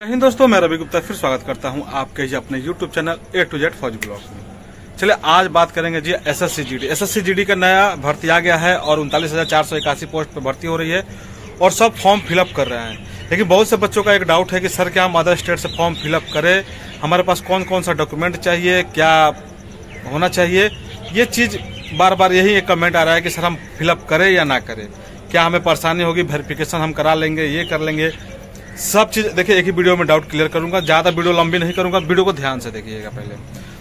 हिंद दोस्तों, मैं रवि गुप्ता फिर स्वागत करता हूं आपके ही अपने YouTube channel A to Z फौजी ब्लॉग्स में। चलिए आज बात करेंगे जी एसएससी जीडी का नया भर्ती आ गया है और 39,481 पोस्ट पर भर्ती हो रही है और सब फॉर्म फिलअप कर रहे हैं। लेकिन बहुत से बच्चों का एक डाउट है कि सर क्या हम अदर स्टेट से फॉर्म फिलअप करें, हमारे पास कौन कौन सा डॉक्यूमेंट चाहिए, क्या होना चाहिए। ये चीज बार बार यही एक कमेंट आ रहा है कि सर हम फिलअप करें या ना करें, क्या हमें परेशानी होगी, वेरिफिकेशन हम करा लेंगे, ये कर लेंगे। सब चीज देखिए एक ही वीडियो में डाउट क्लियर करूंगा, ज्यादा वीडियो लंबी नहीं करूंगा, वीडियो को ध्यान से देखिएगा। पहले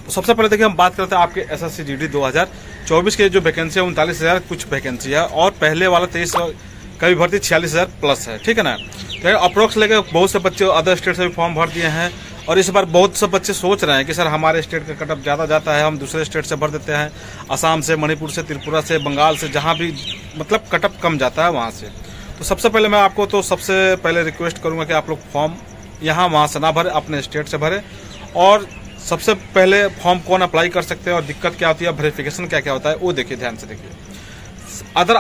तो सबसे पहले देखिए हम बात करते हैं आपके एसएससी जीडी 2024 के जो वैकेंसी है 39,000 कुछ वैकेंसी है और पहले वाला 23 का भी भर्ती 46,000 प्लस है, ठीक है ना। तो अप्रोक्स लेके बहुत से बच्चे अदर स्टेट से भी फॉर्म भर दिए हैं और इस बार बहुत से बच्चे सोच रहे हैं कि सर हमारे स्टेट का कटअप ज्यादा जाता है, हम दूसरे स्टेट से भर देते हैं, असम से, मणिपुर से, त्रिपुरा से, बंगाल से, जहां भी मतलब कटअप कम जाता है वहां से। तो सबसे पहले मैं आपको तो सबसे पहले रिक्वेस्ट करूंगा कि आप लोग फॉर्म यहाँ वहाँ से ना भरे, अपने स्टेट से भरे। और सबसे पहले फॉर्म कौन अप्लाई कर सकते हैं और दिक्कत क्या होती है, वेरिफिकेशन क्या क्या होता है, वो देखिए, ध्यान से देखिए। अगर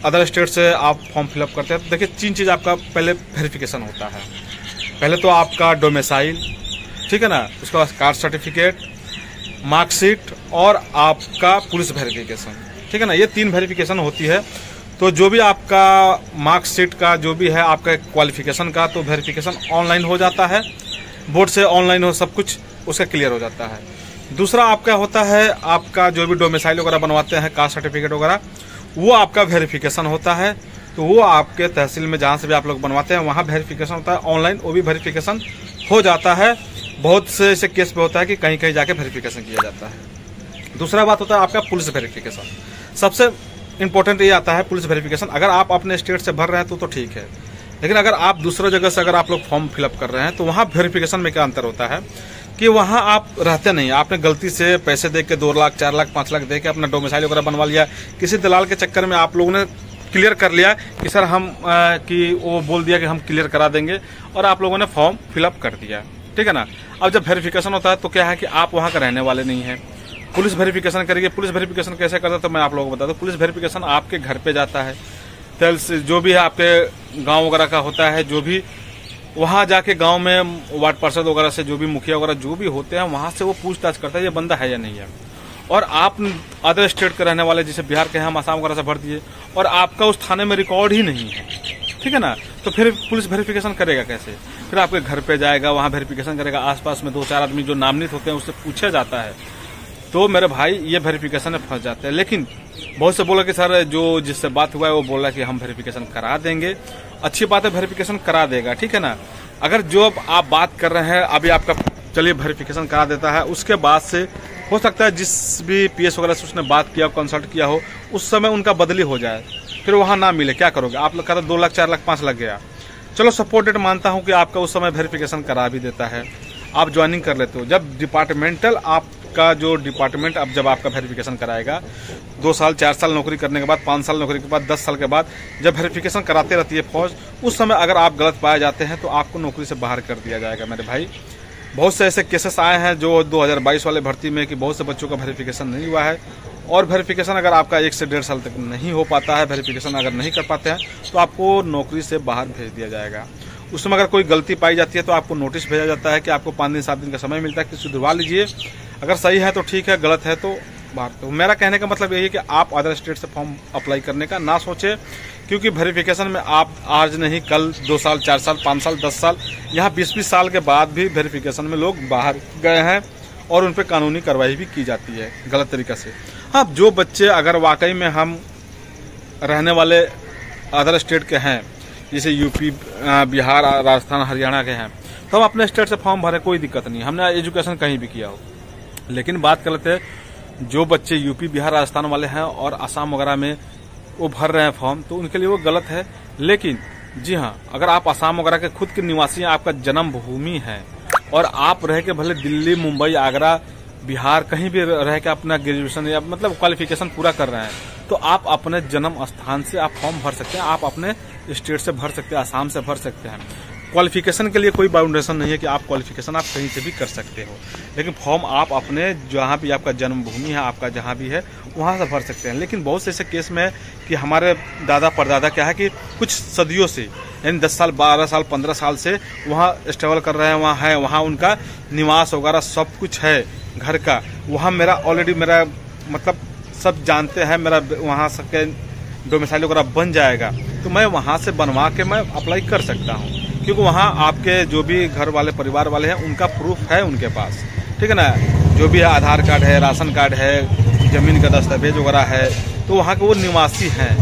अदर स्टेट से आप फॉर्म फिलअप करते हैं तो देखिए 3 चीज आपका पहले वेरिफिकेशन होता है। पहले तो आपका डोमिसाइल, ठीक है ना, उसके बाद कास्ट सर्टिफिकेट, मार्कशीट और आपका पुलिस वेरिफिकेशन, ठीक है ना। ये 3 वेरिफिकेशन होती है। तो जो भी आपका मार्कशीट का जो भी है आपका क्वालिफिकेशन का, तो वेरिफिकेशन ऑनलाइन हो जाता है, बोर्ड से ऑनलाइन हो सब कुछ उसका क्लियर हो जाता है। दूसरा आपका होता है आपका जो भी डोमिसाइल वगैरह बनवाते हैं, कास्ट सर्टिफिकेट वगैरह, वो आपका वेरिफिकेशन होता है। तो वो आपके तहसील में जहाँ से भी आप लोग बनवाते हैं वहाँ वेरिफिकेशन होता है ऑनलाइन, वो भी वेरिफिकेशन हो जाता है। बहुत से ऐसे केस पे होता है कि कहीं कहीं जाके वेरिफिकेशन किया जाता है। दूसरा बात होता है आपका पुलिस वेरिफिकेशन। सबसे इंपॉर्टेंट ये आता है पुलिस वेरिफिकेशन। अगर आप अपने स्टेट से भर रहे हैं तो ठीक है, लेकिन अगर आप दूसरा जगह से अगर आप लोग फॉर्म फिलअप कर रहे हैं तो वहाँ वेरिफिकेशन में क्या अंतर होता है कि वहाँ आप रहते नहीं, आपने गलती से पैसे दे के 2 लाख 4 लाख 5 लाख दे के अपना डोमिसाइल वगैरह बनवा लिया, किसी दलाल के चक्कर में आप लोगों ने क्लियर कर लिया कि सर हम कि वो बोल दिया कि हम क्लियर करा देंगे और आप लोगों ने फॉर्म फिलअप कर दिया, ठीक है ना। अब जब वेरिफिकेशन होता है तो क्या है कि आप वहाँ का रहने वाले नहीं है, पुलिस वेरिफिकेशन करेगी। पुलिस वेरिफिकेशन कैसे करता है तो मैं आप लोगों को बता दूं। पुलिस वेरिफिकेशन आपके घर पे जाता है, से जो भी है आपके गांव वगैरह का होता है, जो भी वहां जाके गांव में वार्ड पार्षद वगैरह से, जो भी मुखिया वगैरह जो भी होते हैं, वहां से वो पूछताछ करता है ये बंदा है या नहीं है। और आप अदर स्टेट के रहने वाले, जैसे बिहार के हैं, हम आसाम वगैरह से भर दिए और आपका उस थाने में रिकॉर्ड ही नहीं है, ठीक है ना, तो फिर पुलिस वेरिफिकेशन करेगा कैसे? फिर आपके घर पे जाएगा, वहां वेरिफिकेशन करेगा, आसपास में 2-4 आदमी जो नामित होते हैं उससे पूछा जाता है, तो मेरे भाई ये वेरिफिकेशन में फंस जाते हैं। लेकिन बहुत से बोला कि सर जो जिससे बात हुआ है वो बोला कि हम वेरिफिकेशन करा देंगे। अच्छी बात है, वेरिफिकेशन करा देगा, ठीक है ना। अगर जो आप बात कर रहे हैं अभी आपका, चलिए वेरिफिकेशन करा देता है, उसके बाद से हो सकता है जिस भी पीएस वगैरह से उसने बात किया, कंसल्ट किया हो, उस समय उनका बदली हो जाए, फिर वहां ना मिले, क्या करोगे आप लोग? का 2 लाख 4 लाख 5 लाख गया। चलो सपोर्टेड मानता हूं कि आपका उस समय वेरिफिकेशन करा भी देता है, आप ज्वाइनिंग कर लेते हो। जब डिपार्टमेंटल आपका जो डिपार्टमेंट अब जब आपका वेरिफिकेशन कराएगा, 2 साल 4 साल नौकरी करने के बाद, 5 साल नौकरी के बाद, 10 साल के बाद जब वेरिफिकेशन कराते रहती है फौज, उस समय अगर आप गलत पाए जाते हैं तो आपको नौकरी से बाहर कर दिया जाएगा मेरे भाई। बहुत से ऐसे केसेस आए हैं जो 2022 वाले भर्ती में कि बहुत से बच्चों का वेरिफिकेशन नहीं हुआ है। और वेरिफिकेशन अगर आपका 1 से 1.5 साल तक नहीं हो पाता है, वेरिफिकेशन अगर नहीं कर पाते हैं, तो आपको नौकरी से बाहर भेज दिया जाएगा। उसमें अगर कोई गलती पाई जाती है तो आपको नोटिस भेजा जाता है कि आपको 5 दिन 7 दिन का समय मिलता है कि सुधरवा लीजिए, अगर सही है तो ठीक है, गलत है तो बाहर। तो मेरा कहने का मतलब यही है कि आप अदर स्टेट से फॉर्म अप्लाई करने का ना सोचे, क्योंकि वेरिफिकेशन में आप आज नहीं कल 2 साल 4 साल 5 साल 10 साल, यहाँ 20-20 साल के बाद भी वेरिफिकेशन में लोग बाहर गए हैं और उन पर कानूनी कार्रवाई भी की जाती है गलत तरीके से। हाँ, जो बच्चे अगर वाकई में हम रहने वाले अदर स्टेट के हैं, जैसे यूपी, बिहार, राजस्थान, हरियाणा के हैं, तो हम अपने स्टेट से फॉर्म भरे, कोई दिक्कत नहीं, हमने एजुकेशन कहीं भी किया हो। लेकिन बात कर लेते हैं जो बच्चे यूपी, बिहार, राजस्थान वाले हैं और आसाम वगैरह में वो भर रहे हैं फॉर्म, तो उनके लिए वो गलत है। लेकिन जी हाँ, अगर आप आसाम वगैरह के खुद के निवासी हैं, आपका जन्मभूमि है और आप रह के भले दिल्ली, मुंबई, आगरा, बिहार कहीं भी रह के अपना ग्रेजुएशन या मतलब क्वालिफिकेशन पूरा कर रहे हैं, तो आप अपने जन्म स्थान से आप फॉर्म भर सकते हैं, आप अपने स्टेट से भर सकते हैं, आसाम से भर सकते हैं। क्वालिफिकेशन के लिए कोई बाउंडेशन नहीं है कि आप क्वालिफिकेशन आप कहीं से भी कर सकते हो, लेकिन फॉर्म आप अपने जहाँ भी आपका जन्मभूमि है, आपका जहाँ भी है, वहाँ से भर सकते हैं। लेकिन बहुत से ऐसे केस में कि हमारे दादा परदादा क्या है कि कुछ सदियों से यानी 10 साल 12 साल 15 साल से वहाँ स्ट्रगल कर रहे हैं, वहाँ है, वहाँ उनका निवास वगैरह सब कुछ है घर का। वहाँ मेरा ऑलरेडी मेरा मतलब सब जानते हैं, मेरा वहाँ सबके डोमिसाइल वगैरह बन जाएगा, तो मैं वहाँ से बनवा के मैं अप्लाई कर सकता हूँ, क्योंकि वहाँ आपके जो भी घर वाले परिवार वाले हैं उनका प्रूफ है उनके पास, ठीक है ना। जो भी है आधार कार्ड है, राशन कार्ड है, ज़मीन का दस्तावेज वगैरह है, तो वहाँ के वो निवासी हैं,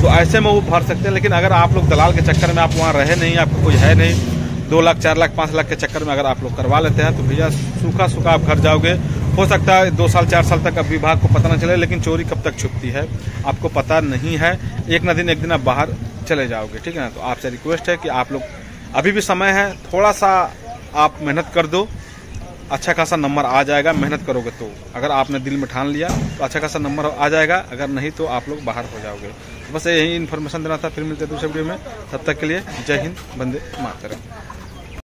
तो ऐसे में वो भर सकते हैं। लेकिन अगर आप लोग दलाल के चक्कर में आप वहाँ रहे नहीं, आपको कुछ है नहीं, 2 लाख 4 लाख 5 लाख के चक्कर में अगर आप लोग करवा लेते हैं तो भैया सूखा सूखा आप घर जाओगे। हो सकता है 2 साल 4 साल तक अब विभाग को पता न चले, लेकिन चोरी कब तक छुपती है आपको पता नहीं है। एक दिन आप बाहर चले जाओगे, ठीक है ना। तो आपसे रिक्वेस्ट है कि आप लोग अभी भी समय है, थोड़ा सा आप मेहनत कर दो, अच्छा खासा नंबर आ जाएगा। मेहनत करोगे तो, अगर आपने दिल में ठान लिया तो अच्छा खासा नंबर आ जाएगा, अगर नहीं तो आप लोग बाहर हो जाओगे। तो बस यही इन्फॉर्मेशन देना था। फिर मिलते हैं दूसरे वीडियो में, तब तक के लिए जय हिंद, वंदे मातरम।